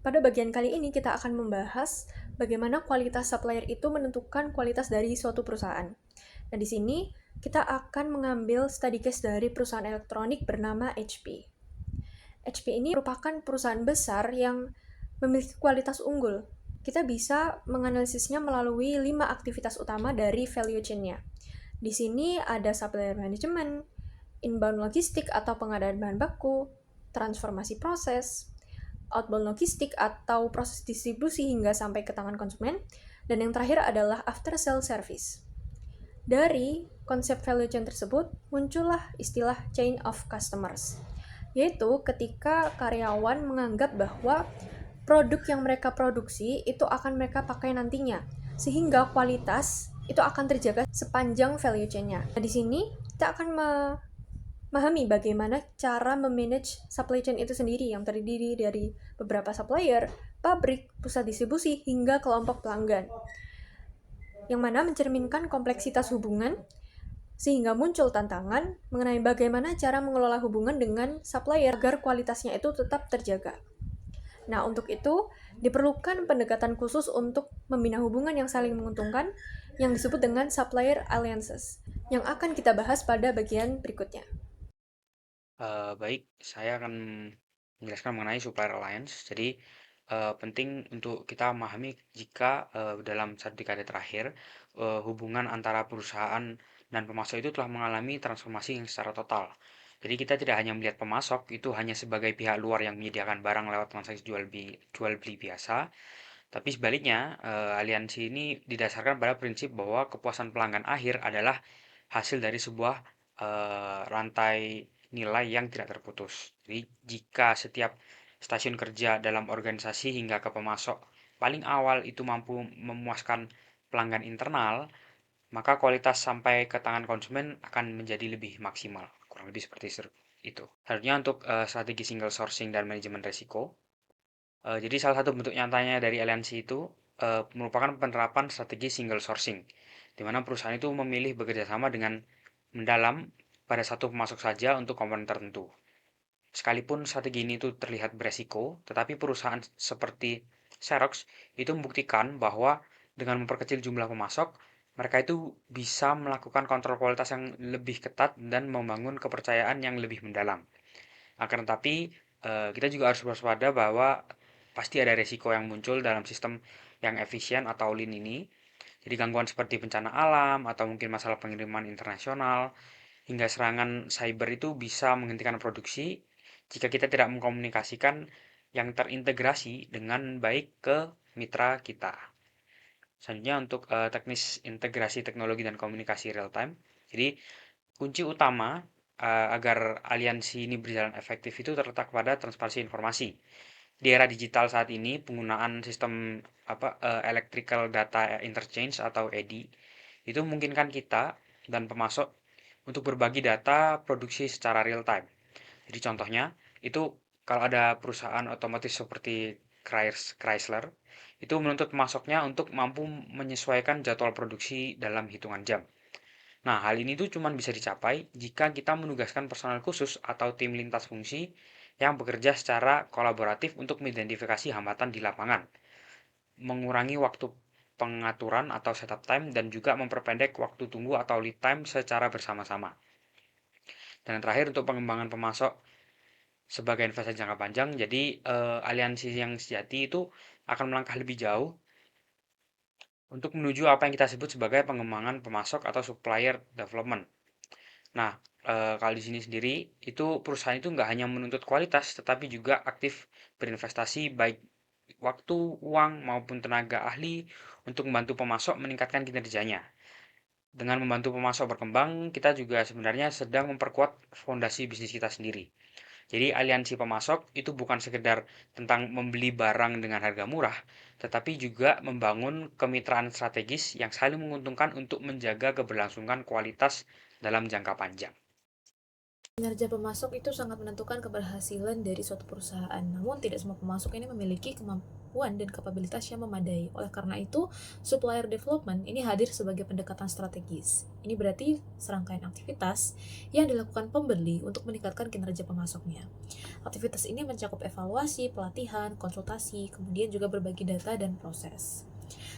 Pada bagian kali ini kita akan membahas bagaimana kualitas supplier itu menentukan kualitas dari suatu perusahaan. Nah, di sini kita akan mengambil study case dari perusahaan elektronik bernama HP. HP ini merupakan perusahaan besar yang memiliki kualitas unggul. Kita bisa menganalisisnya melalui 5 aktivitas utama dari value chain-nya. Di sini ada supplier management, inbound logistik atau pengadaan bahan baku, transformasi proses, outbound logistik atau proses distribusi hingga sampai ke tangan konsumen, dan yang terakhir adalah after sale service. Dari konsep value chain tersebut, muncullah istilah chain of customers, yaitu ketika karyawan menganggap bahwa produk yang mereka produksi itu akan mereka pakai nantinya, sehingga kualitas itu akan terjaga sepanjang value chain-nya. Nah, di sini kita akan memahami bagaimana cara memanage supply chain itu sendiri yang terdiri dari beberapa supplier, pabrik, pusat distribusi, hingga kelompok pelanggan. Yang mana mencerminkan kompleksitas hubungan sehingga muncul tantangan mengenai bagaimana cara mengelola hubungan dengan supplier agar kualitasnya itu tetap terjaga. Nah, untuk itu diperlukan pendekatan khusus untuk membina hubungan yang saling menguntungkan yang disebut dengan supplier alliances yang akan kita bahas pada bagian berikutnya. Baik, saya akan menjelaskan mengenai supplier alliance. Jadi, penting untuk kita memahami jika dalam satu dekade terakhir, hubungan antara perusahaan dan pemasok itu telah mengalami transformasi yang secara total. Jadi kita tidak hanya melihat pemasok itu hanya sebagai pihak luar yang menyediakan barang lewat transaksi jual beli biasa, tapi sebaliknya, aliansi ini didasarkan pada prinsip bahwa kepuasan pelanggan akhir adalah hasil dari sebuah rantai nilai yang tidak terputus. Jadi, jika setiap stasiun kerja dalam organisasi hingga ke pemasok paling awal itu mampu memuaskan pelanggan internal, maka kualitas sampai ke tangan konsumen akan menjadi lebih maksimal. Kurang lebih seperti itu. Selanjutnya untuk strategi single sourcing dan manajemen risiko. Jadi salah satu bentuk nyatanya dari aliansi itu merupakan penerapan strategi single sourcing, di mana perusahaan itu memilih bekerja sama dengan mendalam pada satu pemasok saja untuk komponen tertentu. Sekalipun strategi ini itu terlihat beresiko, tetapi perusahaan seperti Xerox itu membuktikan bahwa dengan memperkecil jumlah pemasok, mereka itu bisa melakukan kontrol kualitas yang lebih ketat dan membangun kepercayaan yang lebih mendalam. Akan tetapi, kita juga harus waspada bahwa pasti ada resiko yang muncul dalam sistem yang efisien atau lean ini. Jadi gangguan seperti bencana alam atau mungkin masalah pengiriman internasional hingga serangan cyber itu bisa menghentikan produksi jika kita tidak mengkomunikasikan yang terintegrasi dengan baik ke mitra kita. Selanjutnya untuk teknis integrasi teknologi dan komunikasi real time. Jadi kunci utama agar aliansi ini berjalan efektif itu terletak pada transparansi informasi. Di era digital saat ini, penggunaan sistem electrical data interchange atau EDI itu memungkinkan kita dan pemasok untuk berbagi data produksi secara real time. Jadi contohnya itu kalau ada perusahaan otomotif seperti Chrysler itu menuntut pemasoknya untuk mampu menyesuaikan jadwal produksi dalam hitungan jam. Nah, hal ini tuh cuma bisa dicapai jika kita menugaskan personel khusus atau tim lintas fungsi yang bekerja secara kolaboratif untuk mengidentifikasi hambatan di lapangan, mengurangi waktu pengaturan atau setup time, dan juga memperpendek waktu tunggu atau lead time secara bersama-sama. Dan yang terakhir untuk pengembangan pemasok sebagai investasi jangka panjang, jadi aliansi yang sejati itu akan melangkah lebih jauh untuk menuju apa yang kita sebut sebagai pengembangan pemasok atau supplier development. Nah, kalau di sini sendiri itu perusahaan itu nggak hanya menuntut kualitas, tetapi juga aktif berinvestasi baik waktu, uang maupun tenaga ahli untuk membantu pemasok meningkatkan kinerjanya. Dengan membantu pemasok berkembang, kita juga sebenarnya sedang memperkuat fondasi bisnis kita sendiri. Jadi aliansi pemasok itu bukan sekedar tentang membeli barang dengan harga murah, tetapi juga membangun kemitraan strategis yang saling menguntungkan untuk menjaga keberlangsungan kualitas dalam jangka panjang. Kinerja pemasok itu sangat menentukan keberhasilan dari suatu perusahaan. Namun, tidak semua pemasok ini memiliki kemampuan dan kapabilitas yang memadai. Oleh karena itu, supplier development ini hadir sebagai pendekatan strategis. Ini berarti serangkaian aktivitas yang dilakukan pembeli untuk meningkatkan kinerja pemasoknya. Aktivitas ini mencakup evaluasi, pelatihan, konsultasi, kemudian juga berbagi data dan proses.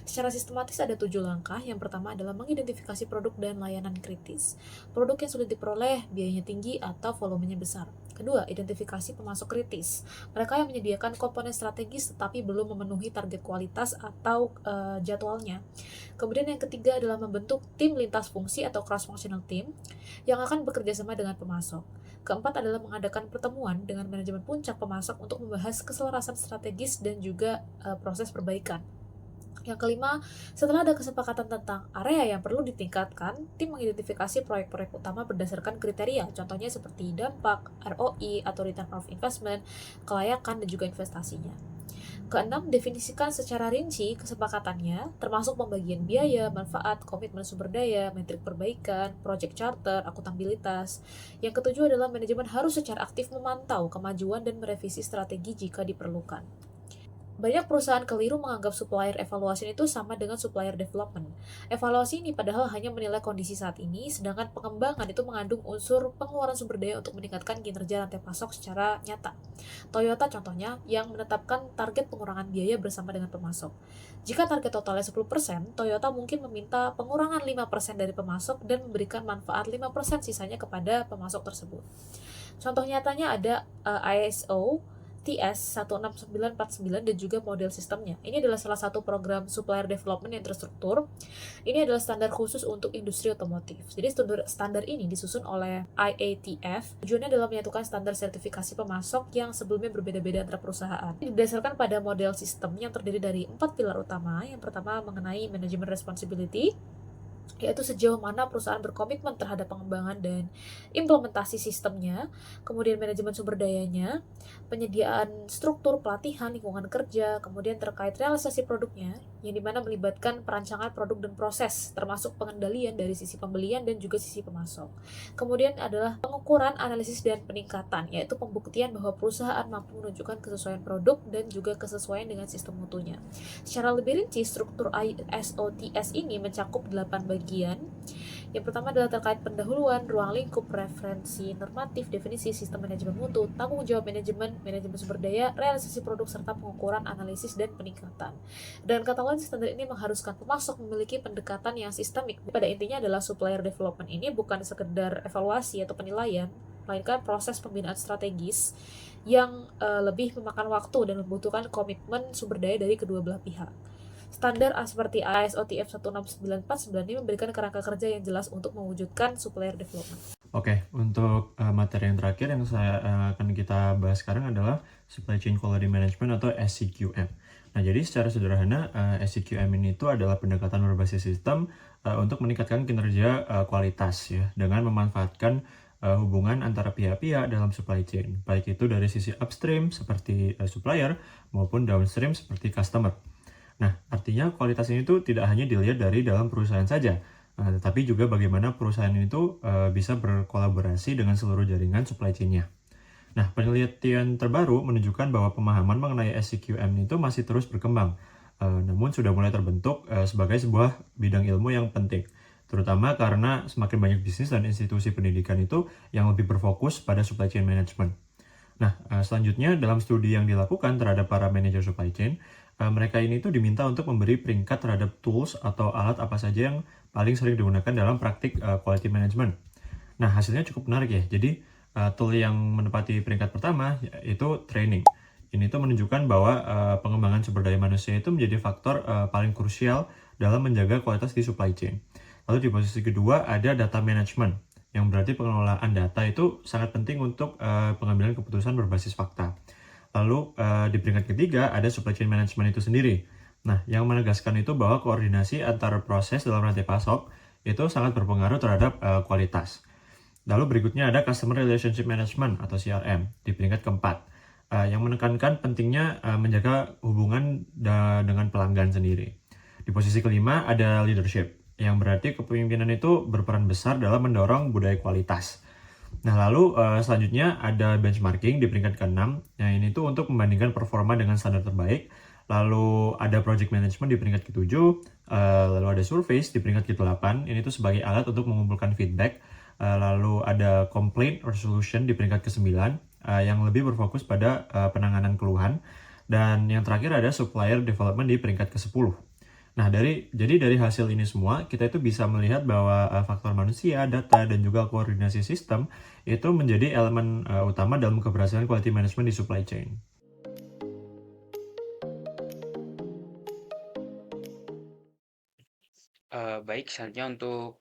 Secara sistematis ada 7 langkah. Yang pertama adalah mengidentifikasi produk dan layanan kritis. Produk yang sulit diperoleh, biayanya tinggi, atau volumenya besar. Kedua, identifikasi pemasok kritis. Mereka yang menyediakan komponen strategis tetapi belum memenuhi target kualitas atau jadwalnya. Kemudian yang ketiga adalah membentuk tim lintas fungsi atau cross-functional team yang akan bekerja sama dengan pemasok. Keempat adalah mengadakan pertemuan dengan manajemen puncak pemasok untuk membahas keselarasan strategis dan juga proses perbaikan. Yang kelima, setelah ada kesepakatan tentang area yang perlu ditingkatkan, tim mengidentifikasi proyek-proyek utama berdasarkan kriteria, contohnya seperti dampak, ROI, atau return of investment, kelayakan, dan juga investasinya. Keenam, definisikan secara rinci kesepakatannya, termasuk pembagian biaya, manfaat, komitmen sumber daya, metrik perbaikan, project charter, akuntabilitas. Yang ketujuh adalah manajemen harus secara aktif memantau kemajuan dan merevisi strategi jika diperlukan. Banyak perusahaan keliru menganggap supplier evaluation itu sama dengan supplier development. Evaluasi ini padahal hanya menilai kondisi saat ini, sedangkan pengembangan itu mengandung unsur pengeluaran sumber daya untuk meningkatkan kinerja rantai pasok secara nyata. Toyota contohnya yang menetapkan target pengurangan biaya bersama dengan pemasok. Jika target totalnya 10%, Toyota mungkin meminta pengurangan 5% dari pemasok dan memberikan manfaat 5% sisanya kepada pemasok tersebut. Contoh nyatanya ada ISO TS 16949 dan juga model sistemnya. Ini adalah salah satu program supplier development yang terstruktur. Ini adalah standar khusus untuk industri otomotif. Jadi standar ini disusun oleh IATF. Tujuannya adalah menyatukan standar sertifikasi pemasok yang sebelumnya berbeda-beda antara perusahaan. Ini didasarkan pada model sistem yang terdiri dari 4 pilar utama. Yang pertama mengenai manajemen responsibility, yaitu sejauh mana perusahaan berkomitmen terhadap pengembangan dan implementasi sistemnya, kemudian manajemen sumber dayanya, penyediaan struktur pelatihan lingkungan kerja, kemudian terkait realisasi produknya, yang dimana melibatkan perancangan produk dan proses, termasuk pengendalian dari sisi pembelian dan juga sisi pemasok. Kemudian adalah pengukuran, analisis, dan peningkatan, yaitu pembuktian bahwa perusahaan mampu menunjukkan kesesuaian produk dan juga kesesuaian dengan sistem mutunya. Secara lebih rinci, struktur ISOTS ini mencakup 8 bagian. Yang pertama adalah terkait pendahuluan, ruang lingkup, referensi normatif, definisi sistem manajemen mutu, tanggung jawab manajemen, manajemen sumber daya, realisasi produk, serta pengukuran, analisis, dan peningkatan. Dan kata lain, standar ini mengharuskan pemasok memiliki pendekatan yang sistemik. Pada intinya adalah supplier development ini bukan sekedar evaluasi atau penilaian, melainkan proses pembinaan strategis yang lebih memakan waktu dan membutuhkan komitmen sumber daya dari kedua belah pihak. Standar seperti ISO TF 16949 ini memberikan kerangka kerja yang jelas untuk mewujudkan supplier development. Oke, untuk materi yang terakhir yang akan kita bahas sekarang adalah Supply Chain Quality Management atau SCQM. Nah, jadi secara sederhana SCQM ini itu adalah pendekatan berbasis sistem untuk meningkatkan kinerja kualitas ya dengan memanfaatkan hubungan antara pihak-pihak dalam supply chain, baik itu dari sisi upstream seperti supplier maupun downstream seperti customer. Nah, artinya kualitas ini tuh tidak hanya dilihat dari dalam perusahaan saja, tetapi juga bagaimana perusahaan ini tuh bisa berkolaborasi dengan seluruh jaringan supply chain-nya. Nah, penelitian terbaru menunjukkan bahwa pemahaman mengenai SCQM itu masih terus berkembang, namun sudah mulai terbentuk sebagai sebuah bidang ilmu yang penting, terutama karena semakin banyak bisnis dan institusi pendidikan itu yang lebih berfokus pada supply chain management. Nah, selanjutnya dalam studi yang dilakukan terhadap para manajer supply chain, mereka ini tuh diminta untuk memberi peringkat terhadap tools atau alat apa saja yang paling sering digunakan dalam praktik quality management. Nah, hasilnya cukup menarik ya. Jadi, tool yang menempati peringkat pertama yaitu training. Ini tuh menunjukkan bahwa pengembangan sumber daya manusia itu menjadi faktor paling krusial dalam menjaga kualitas di supply chain. Lalu di posisi kedua ada data management, yang berarti pengelolaan data itu sangat penting untuk pengambilan keputusan berbasis fakta. Lalu di peringkat ketiga ada supply chain management itu sendiri. Nah, yang menegaskan itu bahwa koordinasi antara proses dalam rantai pasok itu sangat berpengaruh terhadap kualitas. Lalu berikutnya ada customer relationship management atau CRM di peringkat keempat, yang menekankan pentingnya menjaga hubungan dengan pelanggan sendiri. Di posisi kelima ada leadership, yang berarti kepemimpinan itu berperan besar dalam mendorong budaya kualitas. Nah, lalu selanjutnya ada benchmarking di peringkat ke-6. Nah, ini tuh untuk membandingkan performa dengan standar terbaik. Lalu ada project management di peringkat ke-7. Lalu ada surveys di peringkat ke-8. Ini tuh sebagai alat untuk mengumpulkan feedback. Lalu ada complaint resolution di peringkat ke-9 yang lebih berfokus pada penanganan keluhan. Dan yang terakhir ada supplier development di peringkat ke-10. Nah, jadi dari hasil ini semua, kita itu bisa melihat bahwa faktor manusia, data, dan juga koordinasi sistem itu menjadi elemen utama dalam keberhasilan quality management di supply chain. Baik, selanjutnya untuk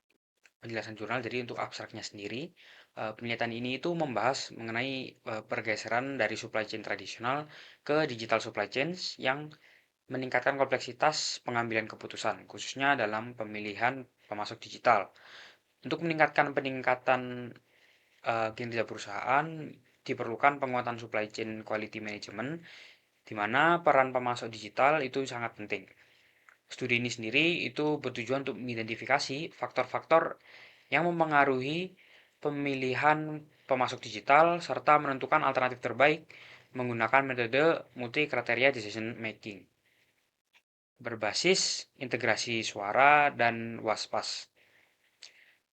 penjelasan jurnal, jadi untuk abstraknya sendiri, penelitian ini itu membahas mengenai pergeseran dari supply chain tradisional ke digital supply chains yang meningkatkan kompleksitas pengambilan keputusan, khususnya dalam pemilihan pemasok digital. Untuk meningkatkan kinerja perusahaan, diperlukan penguatan supply chain quality management, di mana peran pemasok digital itu sangat penting. Studi ini sendiri itu bertujuan untuk mengidentifikasi faktor-faktor yang mempengaruhi pemilihan pemasok digital serta menentukan alternatif terbaik menggunakan metode multi kriteria decision making berbasis integrasi suara dan waspas.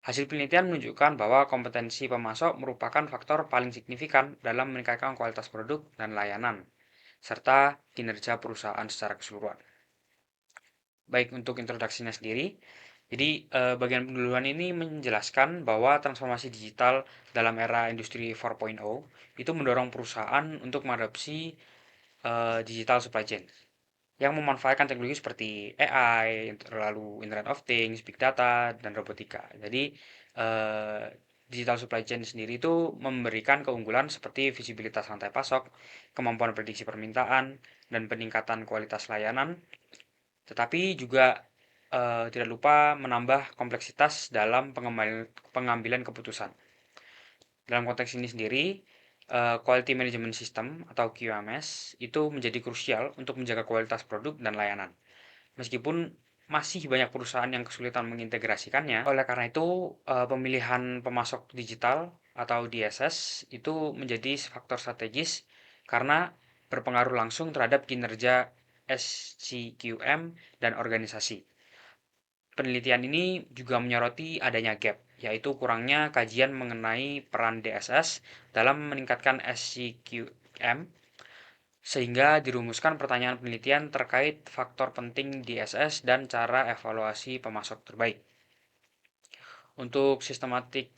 Hasil penelitian menunjukkan bahwa kompetensi pemasok merupakan faktor paling signifikan dalam meningkatkan kualitas produk dan layanan, serta kinerja perusahaan secara keseluruhan. Baik, untuk introduksinya sendiri, jadi bagian pendahuluan ini menjelaskan bahwa transformasi digital dalam era industri 4.0 itu mendorong perusahaan untuk mengadopsi digital supply chain yang memanfaatkan teknologi seperti AI, lalu Internet of Things, Big Data, dan robotika. Jadi digital supply chain sendiri itu memberikan keunggulan seperti visibilitas rantai pasok, kemampuan prediksi permintaan, dan peningkatan kualitas layanan, tetapi juga tidak lupa menambah kompleksitas dalam pengambilan keputusan. Dalam konteks ini sendiri, Quality Management System atau QMS itu menjadi krusial untuk menjaga kualitas produk dan layanan. Meskipun masih banyak perusahaan yang kesulitan mengintegrasikannya, oleh karena itu pemilihan pemasok digital atau DSS itu menjadi faktor strategis karena berpengaruh langsung terhadap kinerja SCQM dan organisasi. Penelitian ini juga menyoroti adanya gap, yaitu kurangnya kajian mengenai peran DSS dalam meningkatkan SCQM, sehingga dirumuskan pertanyaan penelitian terkait faktor penting DSS dan cara evaluasi pemasok terbaik. Untuk systematic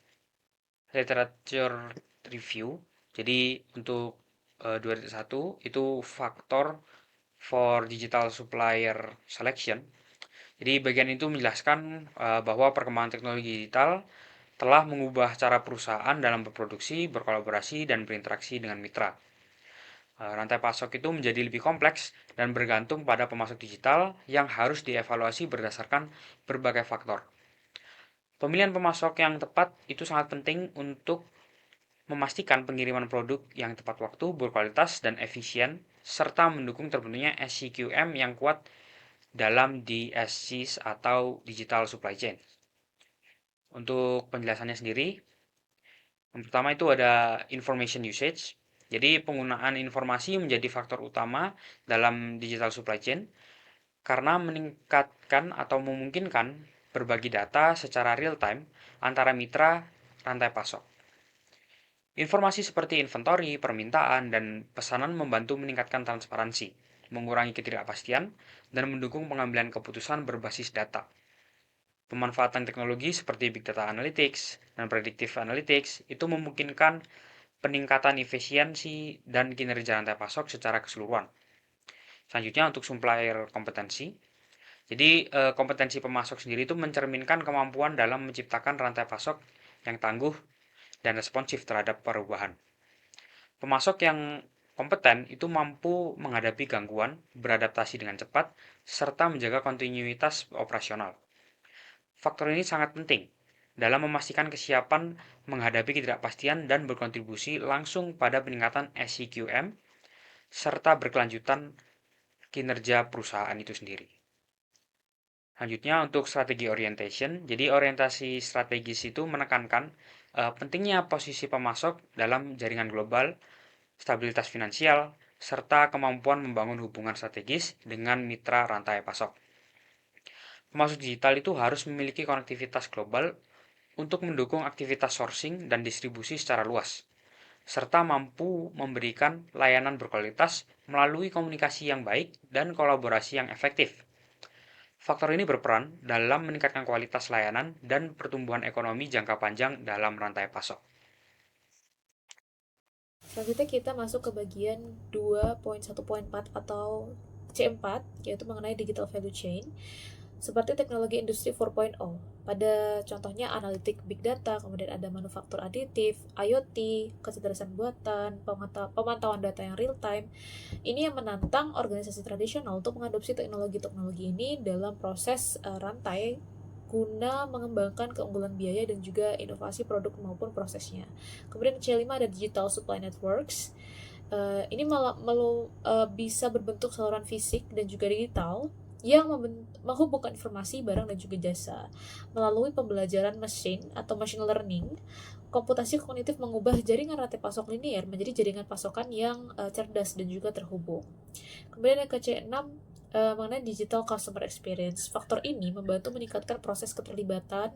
literature review, jadi untuk 2.1 itu faktor for digital supplier selection. Jadi bagian itu menjelaskan bahwa perkembangan teknologi digital telah mengubah cara perusahaan dalam berproduksi, berkolaborasi, dan berinteraksi dengan mitra. Rantai pasok itu menjadi lebih kompleks dan bergantung pada pemasok digital yang harus dievaluasi berdasarkan berbagai faktor. Pemilihan pemasok yang tepat itu sangat penting untuk memastikan pengiriman produk yang tepat waktu, berkualitas, dan efisien, serta mendukung terbentuknya SCQM yang kuat dalam DSCs atau Digital Supply Chain. Untuk penjelasannya sendiri, yang pertama itu ada information usage. Jadi penggunaan informasi menjadi faktor utama dalam digital supply chain karena meningkatkan atau memungkinkan berbagi data secara real time antara mitra rantai pasok. Informasi seperti inventory, permintaan, dan pesanan membantu meningkatkan transparansi, mengurangi ketidakpastian, dan mendukung pengambilan keputusan berbasis data. Pemanfaatan teknologi seperti Big Data Analytics dan Predictive Analytics itu memungkinkan peningkatan efisiensi dan kinerja rantai pasok secara keseluruhan. Selanjutnya untuk supplier kompetensi. Jadi kompetensi pemasok sendiri itu mencerminkan kemampuan dalam menciptakan rantai pasok yang tangguh dan responsif terhadap perubahan. Pemasok yang kompeten itu mampu menghadapi gangguan, beradaptasi dengan cepat, serta menjaga kontinuitas operasional. Faktor ini sangat penting dalam memastikan kesiapan menghadapi ketidakpastian dan berkontribusi langsung pada peningkatan SCQM serta berkelanjutan kinerja perusahaan itu sendiri. Selanjutnya untuk strategi orientation. Jadi orientasi strategis itu menekankan Pentingnya posisi pemasok dalam jaringan global, stabilitas finansial, serta kemampuan membangun hubungan strategis dengan mitra rantai pasok. Pemasok digital itu harus memiliki konektivitas global untuk mendukung aktivitas sourcing dan distribusi secara luas, serta mampu memberikan layanan berkualitas melalui komunikasi yang baik dan kolaborasi yang efektif. Faktor ini berperan dalam meningkatkan kualitas layanan dan pertumbuhan ekonomi jangka panjang dalam rantai pasok. Selanjutnya kita masuk ke bagian 2.1.4 atau C4, yaitu mengenai digital value chain, seperti teknologi industri 4.0. Pada contohnya analitik big data, kemudian ada manufaktur aditif, IoT, kecerdasan buatan, pemantauan data yang real time. Ini yang menantang organisasi tradisional untuk mengadopsi teknologi-teknologi ini dalam proses rantai guna mengembangkan keunggulan biaya dan juga inovasi produk maupun prosesnya. Kemudian C5 ada digital supply networks. Ini bisa berbentuk saluran fisik dan juga digital yang menghubungkan informasi, barang, dan juga jasa. Melalui pembelajaran mesin atau machine learning, komputasi kognitif mengubah jaringan rantai pasok linear menjadi jaringan pasokan yang cerdas dan juga terhubung. Kemudian yang ke C6, mengenai digital customer experience. Faktor ini membantu meningkatkan proses keterlibatan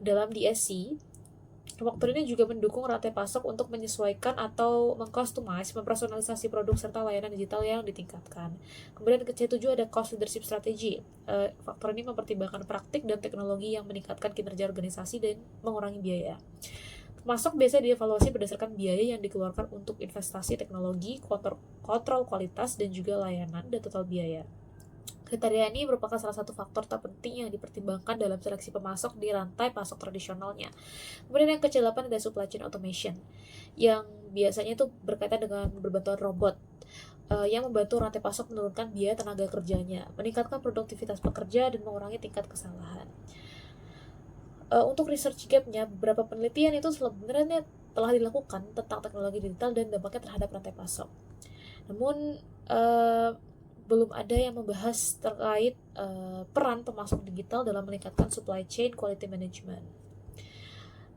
dalam DSC. Faktor ini juga mendukung rantai pasok untuk menyesuaikan atau mengcustomize, mempersonalisasi produk serta layanan digital yang ditingkatkan. Kemudian ke C7 ada cost leadership strategy. Faktor ini mempertimbangkan praktik dan teknologi yang meningkatkan kinerja organisasi dan mengurangi biaya. Pemasok biasa dievaluasi berdasarkan biaya yang dikeluarkan untuk investasi teknologi, kontrol kualitas, dan juga layanan, dan total biaya. Kriteria ini merupakan salah satu faktor terpenting yang dipertimbangkan dalam seleksi pemasok di rantai pasok tradisionalnya. Kemudian yang ke-8 ada supply chain automation, yang biasanya itu berkaitan dengan berbantuan robot, yang membantu rantai pasok menurunkan biaya tenaga kerjanya, meningkatkan produktivitas pekerja, dan mengurangi tingkat kesalahan. Untuk research gap-nya, beberapa penelitian itu sebenarnya telah dilakukan tentang teknologi digital dan dampaknya terhadap rantai pasok. Namun, belum ada yang membahas terkait peran pemasok digital dalam meningkatkan supply chain quality management.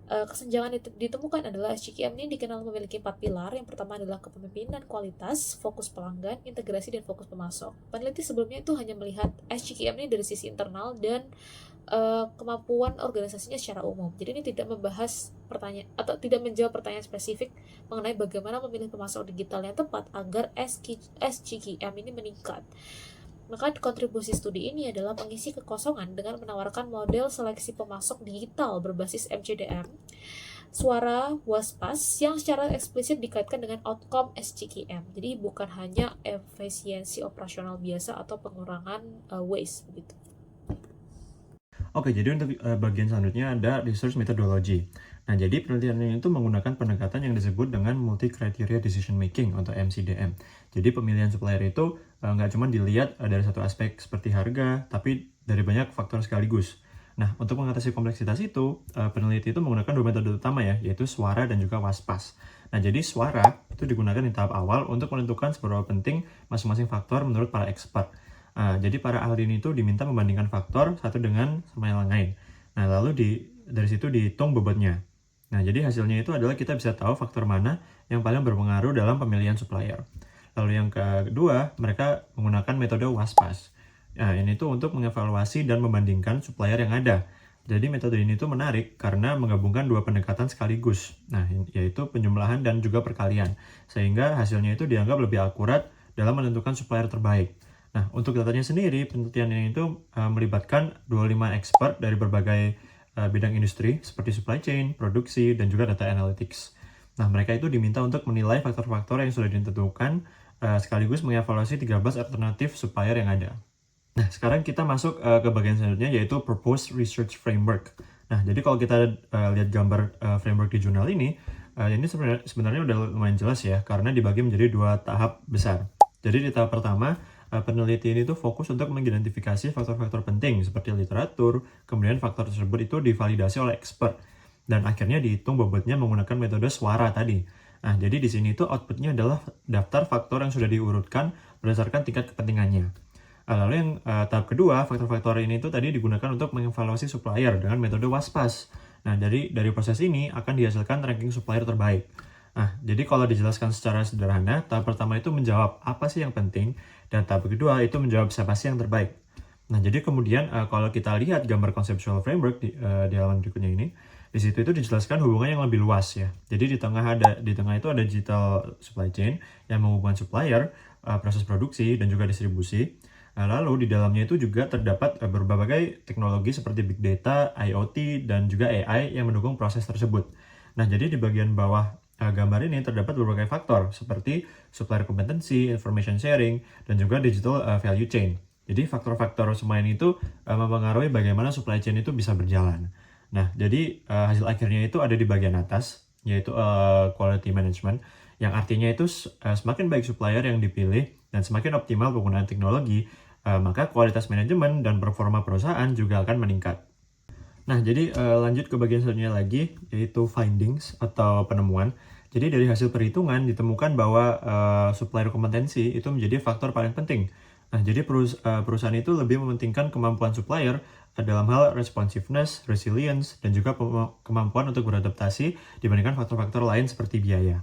Kesenjangan ditemukan adalah SCQM ini dikenal memiliki 4 pilar. Yang pertama adalah kepemimpinan kualitas, fokus pelanggan, integrasi, dan fokus pemasok. Peneliti sebelumnya itu hanya melihat SCQM ini dari sisi internal dan kemampuan organisasinya secara umum. Jadi ini tidak membahas pertanyaan atau tidak menjawab pertanyaan spesifik mengenai bagaimana memilih pemasok digital yang tepat agar SCQM ini meningkat. Maka kontribusi studi ini adalah mengisi kekosongan dengan menawarkan model seleksi pemasok digital berbasis MCDM, suara waspas yang secara eksplisit dikaitkan dengan outcome SCQM. Jadi bukan hanya efisiensi operasional biasa atau pengurangan waste begitu. Oke, jadi untuk bagian selanjutnya ada research methodology. Nah, jadi penelitian ini itu menggunakan pendekatan yang disebut dengan multi-criteria decision making atau MCDM. Jadi pemilihan supplier itu nggak cuma dilihat dari satu aspek seperti harga, tapi dari banyak faktor sekaligus. Nah, untuk mengatasi kompleksitas itu, peneliti itu menggunakan dua metode utama ya, yaitu suara dan juga waspas. Nah, jadi suara itu digunakan di tahap awal untuk menentukan seberapa penting masing-masing faktor menurut para expert. Jadi para ahli ini tuh diminta membandingkan faktor satu dengan sama yang lain. Nah, lalu dari situ dihitung bobotnya. Nah, jadi hasilnya itu adalah kita bisa tahu faktor mana yang paling berpengaruh dalam pemilihan supplier. Lalu yang kedua, mereka menggunakan metode waspas. Nah, ini tuh untuk mengevaluasi dan membandingkan supplier yang ada. Jadi metode ini tuh menarik karena menggabungkan dua pendekatan sekaligus. Nah, yaitu penjumlahan dan juga perkalian. Sehingga hasilnya itu dianggap lebih akurat dalam menentukan supplier terbaik. Nah, untuk datanya sendiri, penelitian ini itu melibatkan 25 expert dari berbagai bidang industri seperti supply chain, produksi, dan juga data analytics. Nah, mereka itu diminta untuk menilai faktor-faktor yang sudah ditentukan sekaligus mengevaluasi 13 alternatif supplier yang ada. Nah, sekarang kita masuk ke bagian selanjutnya yaitu Proposed Research Framework. Nah, jadi kalau kita lihat gambar framework di jurnal ini sebenarnya udah lumayan jelas ya, karena dibagi menjadi dua tahap besar. Jadi di tahap pertama, peneliti ini tuh fokus untuk mengidentifikasi faktor-faktor penting seperti literatur, kemudian faktor tersebut itu divalidasi oleh expert, dan akhirnya dihitung bobotnya menggunakan metode suara tadi. Nah, jadi di sini tuh outputnya adalah daftar faktor yang sudah diurutkan berdasarkan tingkat kepentingannya. Lalu yang tahap kedua, faktor-faktor ini tuh tadi digunakan untuk mengevaluasi supplier dengan metode waspas. Nah, dari proses ini akan dihasilkan ranking supplier terbaik. Nah, jadi kalau dijelaskan secara sederhana, tahap pertama itu menjawab apa sih yang penting, dan tahap kedua itu menjawab siapa sih yang terbaik. Nah, jadi kemudian kalau kita lihat gambar conceptual framework di halaman berikutnya ini, di situ itu dijelaskan hubungan yang lebih luas ya. Jadi di tengah itu ada digital supply chain yang menghubungkan supplier, proses produksi dan juga distribusi. Lalu di dalamnya itu juga terdapat berbagai teknologi seperti big data, IoT dan juga AI yang mendukung proses tersebut. Nah, jadi di bagian bawah gambar ini terdapat berbagai faktor seperti supplier kompetensi, information sharing, dan juga digital value chain. Jadi faktor-faktor semua ini itu mempengaruhi bagaimana supply chain itu bisa berjalan. Nah, jadi hasil akhirnya itu ada di bagian atas, yaitu quality management, yang artinya itu semakin baik supplier yang dipilih dan semakin optimal penggunaan teknologi, maka kualitas manajemen dan performa perusahaan juga akan meningkat. Nah, jadi lanjut ke bagian selanjutnya lagi, yaitu findings atau penemuan. Jadi dari hasil perhitungan ditemukan bahwa supplier kompetensi itu menjadi faktor paling penting. Nah, jadi perusahaan itu lebih mementingkan kemampuan supplier dalam hal responsiveness, resilience, dan juga kemampuan untuk beradaptasi dibandingkan faktor-faktor lain seperti biaya.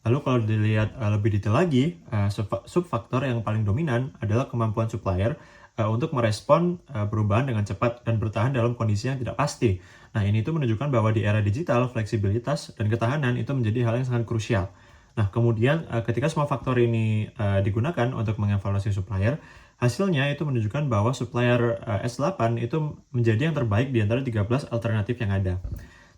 Lalu kalau dilihat lebih detail lagi, subfaktor yang paling dominan adalah kemampuan supplier untuk merespon perubahan dengan cepat dan bertahan dalam kondisi yang tidak pasti. Nah, ini itu menunjukkan bahwa di era digital, fleksibilitas dan ketahanan itu menjadi hal yang sangat krusial. Nah, kemudian ketika semua faktor ini digunakan untuk mengevaluasi supplier, hasilnya itu menunjukkan bahwa supplier S8 itu menjadi yang terbaik di antara 13 alternatif yang ada.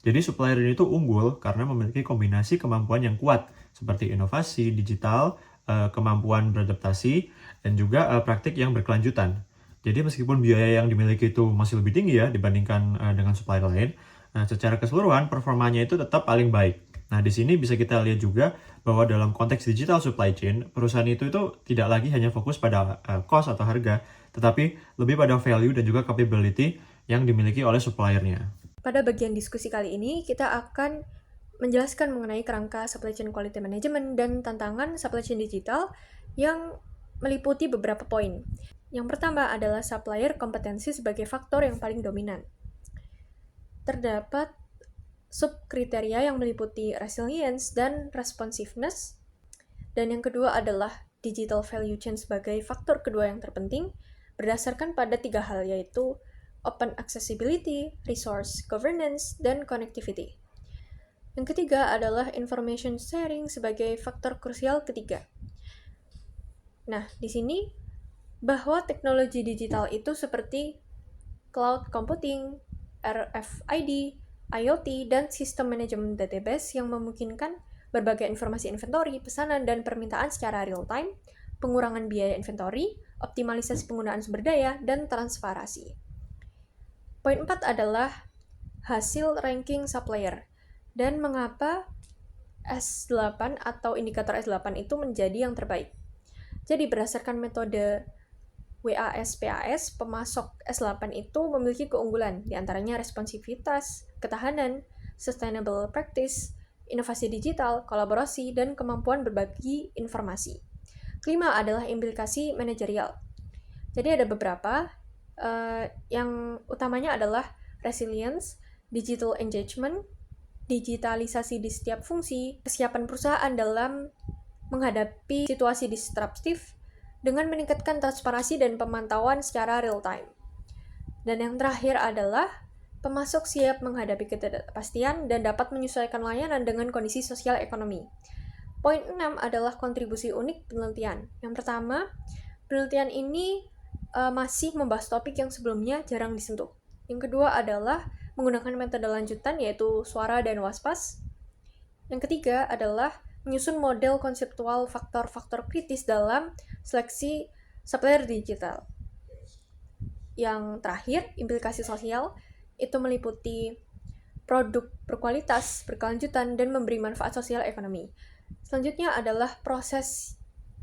Jadi supplier ini tuh unggul karena memiliki kombinasi kemampuan yang kuat seperti inovasi, digital, kemampuan beradaptasi, dan juga praktik yang berkelanjutan. Jadi meskipun biaya yang dimiliki itu masih lebih tinggi ya dibandingkan dengan supplier lain, nah secara keseluruhan performanya itu tetap paling baik. Nah, di sini bisa kita lihat juga bahwa dalam konteks digital supply chain, perusahaan itu tidak lagi hanya fokus pada cost atau harga, tetapi lebih pada value dan juga capability yang dimiliki oleh suppliernya. Pada bagian diskusi kali ini, kita akan menjelaskan mengenai kerangka supply chain quality management dan tantangan supply chain digital yang meliputi beberapa poin. Yang pertama adalah supplier kompetensi sebagai faktor yang paling dominan. Terdapat subkriteria yang meliputi resilience dan responsiveness. Dan yang kedua adalah digital value chain sebagai faktor kedua yang terpenting berdasarkan pada 3 hal, yaitu open accessibility, resource governance, dan connectivity. Yang ketiga adalah information sharing sebagai faktor krusial ketiga. Nah, di sini bahwa teknologi digital itu seperti cloud computing, RFID, IoT, dan sistem manajemen database yang memungkinkan berbagai informasi inventory, pesanan, dan permintaan secara real-time, pengurangan biaya inventory, optimalisasi penggunaan sumber daya, dan transparansi. Poin 4 adalah hasil ranking supplier, dan mengapa S8 atau indikator S8 itu menjadi yang terbaik. Jadi berdasarkan metode WAS-PAS, pemasok S8 itu memiliki keunggulan, diantaranya responsivitas, ketahanan, sustainable practice, inovasi digital, kolaborasi, dan kemampuan berbagi informasi. Kelima adalah implikasi manajerial. Jadi ada beberapa, yang utamanya adalah resilience, digital engagement, digitalisasi di setiap fungsi, kesiapan perusahaan dalam menghadapi situasi disruptif, dengan meningkatkan transparansi dan pemantauan secara real-time. Dan yang terakhir adalah pemasok siap menghadapi ketidakpastian dan dapat menyesuaikan layanan dengan kondisi sosial ekonomi. Poin 6 adalah kontribusi unik penelitian. Yang pertama, penelitian ini masih membahas topik yang sebelumnya jarang disentuh. Yang kedua adalah menggunakan metode lanjutan yaitu suara dan waspas. Yang ketiga adalah menyusun model konseptual faktor-faktor kritis dalam seleksi supplier digital. Yang terakhir, implikasi sosial, itu meliputi produk berkualitas, berkelanjutan, dan memberi manfaat sosial ekonomi. Selanjutnya adalah proses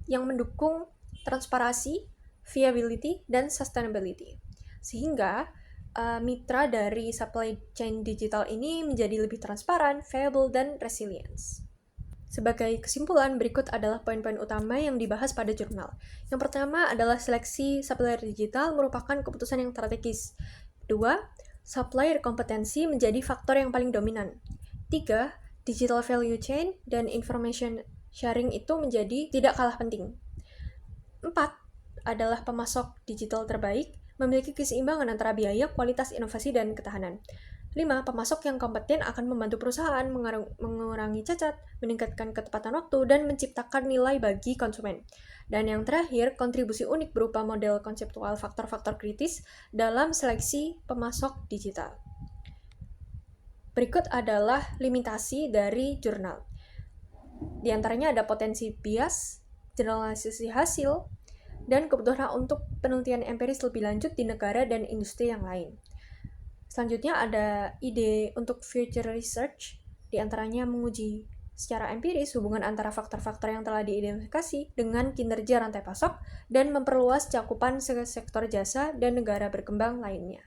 yang mendukung transparansi, viability, dan sustainability. Sehingga mitra dari supply chain digital ini menjadi lebih transparan, viable, dan resilience. Sebagai kesimpulan, berikut adalah poin-poin utama yang dibahas pada jurnal. Yang pertama adalah seleksi supplier digital merupakan keputusan yang strategis. Kedua, supplier kompetensi menjadi faktor yang paling dominan. 3. Digital value chain dan information sharing itu menjadi tidak kalah penting. 4. Adalah pemasok digital terbaik, memiliki keseimbangan antara biaya, kualitas, inovasi, dan ketahanan. 5. Pemasok yang kompeten akan membantu perusahaan mengurangi cacat, meningkatkan ketepatan waktu, dan menciptakan nilai bagi konsumen. Dan yang terakhir, kontribusi unik berupa model konseptual faktor-faktor kritis dalam seleksi pemasok digital. Berikut adalah limitasi dari jurnal. Di antaranya ada potensi bias, generalisasi hasil, dan kebutuhan untuk penelitian empiris lebih lanjut di negara dan industri yang lain. Selanjutnya ada ide untuk future research, di antaranya menguji secara empiris hubungan antara faktor-faktor yang telah diidentifikasi dengan kinerja rantai pasok dan memperluas cakupan sektor jasa dan negara berkembang lainnya.